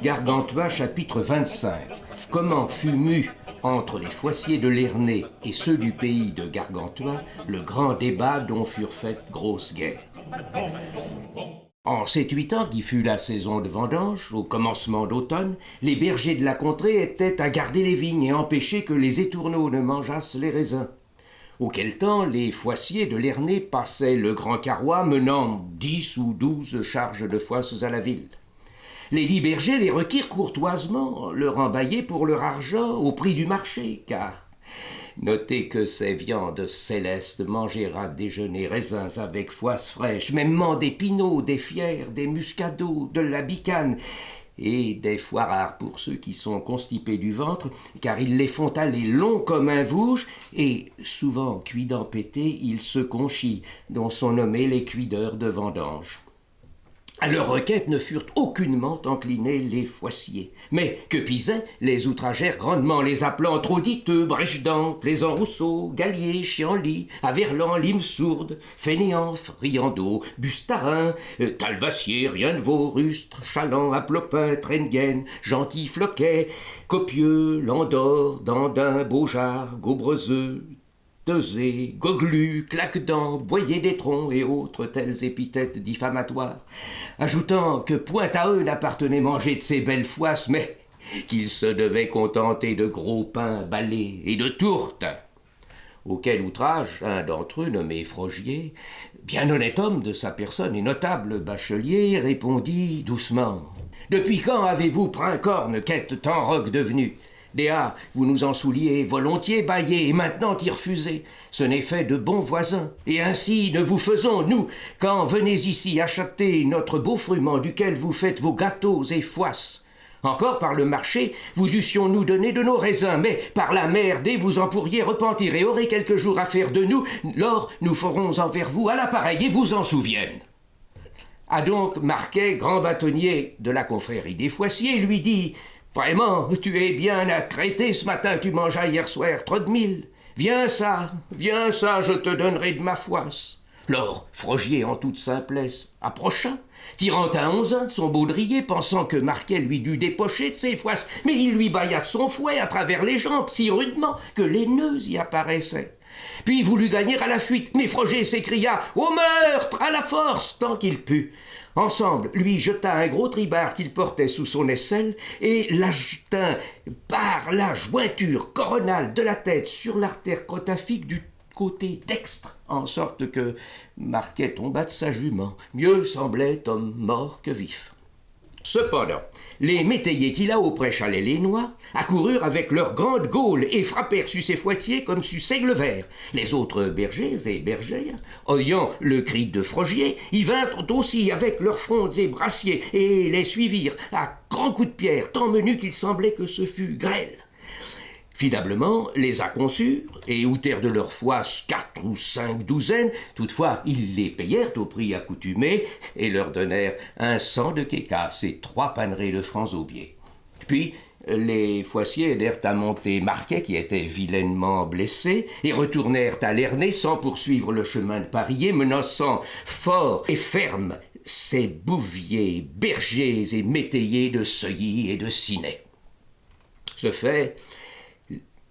Gargantua, chapitre 25. Comment fut mu, entre les Foissiers de Lernée et ceux du pays de Gargantua, le grand débat dont furent faites grosses guerres. En 7-8 ans, qui fut la saison de vendange, au commencement d'automne, les bergers de la contrée étaient à garder les vignes et empêcher que les étourneaux ne mangeassent les raisins. Auquel temps, les Foissiers de Lernée passaient le grand carroi menant 10 ou 12 charges de foisses à la ville. Les 10 bergers les requirent courtoisement, leur embailler pour leur argent au prix du marché, car notez que ces viandes célestes manger à déjeuner raisins avec foisses fraîches, mêmement des pinots, des fiers, des muscados, de la bicane, et des foies rares pour ceux qui sont constipés du ventre, car ils les font aller longs comme un vouge, et souvent cuidant pété, ils se conchient, dont sont nommés les cuideurs de vendange. À leur requête ne furent aucunement inclinés les Foissiers, mais que Piset les outragèrent grandement, les appelant trop diteux, brèche-dents, plaisant Rousseau, Gallier, Chianli, Averlan, lime sourde, fainéant, friando, bustarin, talvassier, rien de vaut, rustre, chaland, aplopin, traîne-gaine, gentil, floquet, copieux, landor, dandin, beaujard, gaubrezeux, Teusé, Goglu, Claquedent, Boyer des troncs et autres telles épithètes diffamatoires, ajoutant que point à eux n'appartenait manger de ces belles foisses, mais qu'ils se devaient contenter de gros pains balais et de tourtes. Auquel outrage, un d'entre eux, nommé Frogier, bien honnête homme de sa personne et notable bachelier, répondit doucement « Depuis quand avez-vous princorne qu'êtes tant rogue devenu ?» Déa, vous nous en souliez volontiers baillé, et maintenant y refusez. Ce n'est fait de bons voisins. Et ainsi ne vous faisons, nous, quand venez ici acheter notre beau frument duquel vous faites vos gâteaux et foisses. Encore par le marché, vous eussions nous donné de nos raisins, mais par la mer, dès vous en pourriez repentir et aurez quelques jours à faire de nous, lors nous ferons envers vous à l'appareil et vous en souviennent. A donc Marquet, grand bâtonnier de la confrérie des Foissiers, lui dit « Vraiment, tu es bien accrété ce matin, tu mangeas hier soir trop de mille. Viens ça, je te donnerai de ma foisse. » Lors, Frogier, en toute simplesse, approcha, tirant un 11 de son baudrier, pensant que Marquet lui dut dépocher de ses foisses, mais il lui bailla son fouet à travers les jambes si rudement que les nœuds y apparaissaient. Puis voulut gagner à la fuite, mais Frogier s'écria « Au meurtre, à la force !» tant qu'il put. Ensemble, lui jeta un gros tribard qu'il portait sous son aisselle et l'ajouta par la jointure coronale de la tête sur l'artère crotaphique du côté dextre, en sorte que Marquet tomba de sa jument. Mieux semblait homme mort que vif. Cependant, les métayers qui là-haut prêchaient les noix accoururent avec leurs grandes gaules et frappèrent sur ses Foissiers comme sur seigle vert. Les autres bergers et bergères, oyant le cri de Frogier, y vinrent aussi avec leurs frondes et brassiers et les suivirent à grands coups de pierre, tant menus qu'il semblait que ce fût grêle. Finalement, les acconçurent et outèrent de leurs foisses 4 ou 5 douzaines. Toutefois, ils les payèrent au prix accoutumé et leur donnèrent 100 de quécasses et 3 panerets de francs aubiers. Puis, les Foissiers aidèrent à monter Marquet, qui était vilainement blessé, et retournèrent à Lernée sans poursuivre le chemin de Parier, menaçant fort et ferme ces bouviers, bergers et métayers de Seuilly et de Ciney. Ce fait,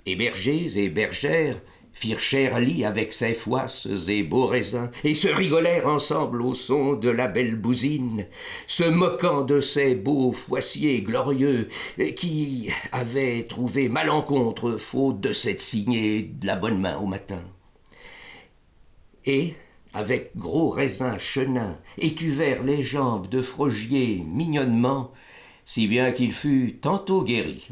et bergers et bergères firent cher lit avec ses foisses et beaux raisins, et se rigolèrent ensemble au son de la belle bousine, se moquant de ces beaux Foissiers glorieux qui avaient trouvé malencontre faute de cette signée de la bonne main au matin. Et, avec gros raisins chenins, étuvèrent les jambes de Frogier mignonnement, si bien qu'il fut tantôt guéri.